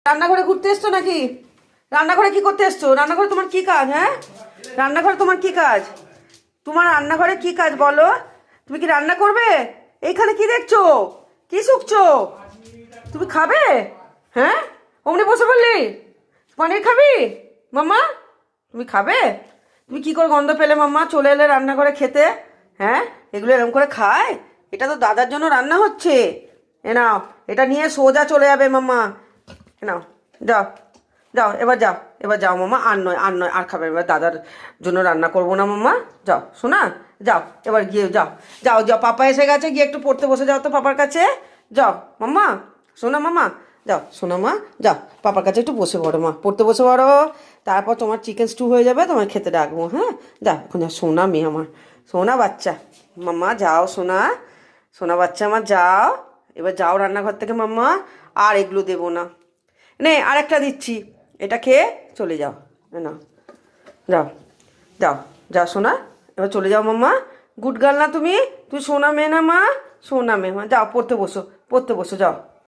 রান্নাঘরে ঘুরতে এসছো নাকি? রান্নাঘরে কি করতে এসছো? রান্নাঘরে তোমার কি কাজ? হ্যাঁ, রান্নাঘরে তোমার কি কাজ? তোমার রান্নাঘরে কি কাজ বলো? তুমি কি রান্না করবে? এইখানে কি দেখছো? কি শুকছো? তুমি খাবে? হ্যাঁ, অমনি বসে বললি পনির খাবি? মাম্মা, তুমি খাবে? তুমি কি করে গন্ধ পেলে মাম্মা? চলে এলে রান্নাঘরে খেতে। হ্যাঁ, এগুলো এরকম করে খায়? এটা তো দাদার জন্য রান্না হচ্ছে। এ নাও, এটা নিয়ে সোজা চলে যাবে মাম্মা। এ নাও, যাও, যাও, এবার যাও, এবার যাও মাম্মা। আর নয়, আর নয়, আর খাবে এবার দাদার জন্য রান্না করবো না মাম্মা। যাও শোনা, যাও এবার গিয়ে যাও, যাও, যাও, পাপা এসে গেছে, গিয়ে একটু পড়তে বসে যাও তো পাপার কাছে। যাও মাম্মা, শোনা মাম্মা, যাও শোনা মা, যাও পাপার কাছে একটু বসে পড়ো মা, পড়তে বসে পড়ো। তারপর তোমার চিকেন স্টু হয়ে যাবে, তোমার খেতে ডাকবো। হ্যাঁ, যাও এখন, যাও সোনা মেয়ে আমার, সোনা বাচ্চা। মাম্মা যাও সোনা, সোনা বাচ্চা আমার, যাও এবার, যাও রান্নাঘর থেকে মাম্মা। আর এগুলো দেবো না, নে আরেকটা দিচ্ছি, এটা খেয়ে চলে যাও। না, যাও, যাও, যাও সোনা, এবার চলে যাও মাম্মা। গুড গার্ল না তুমি? তুই সোনা মেয়ে না মা? সোনা মেয়ে মা, যাও পড়তে বসো, পড়তে বসো, যাও।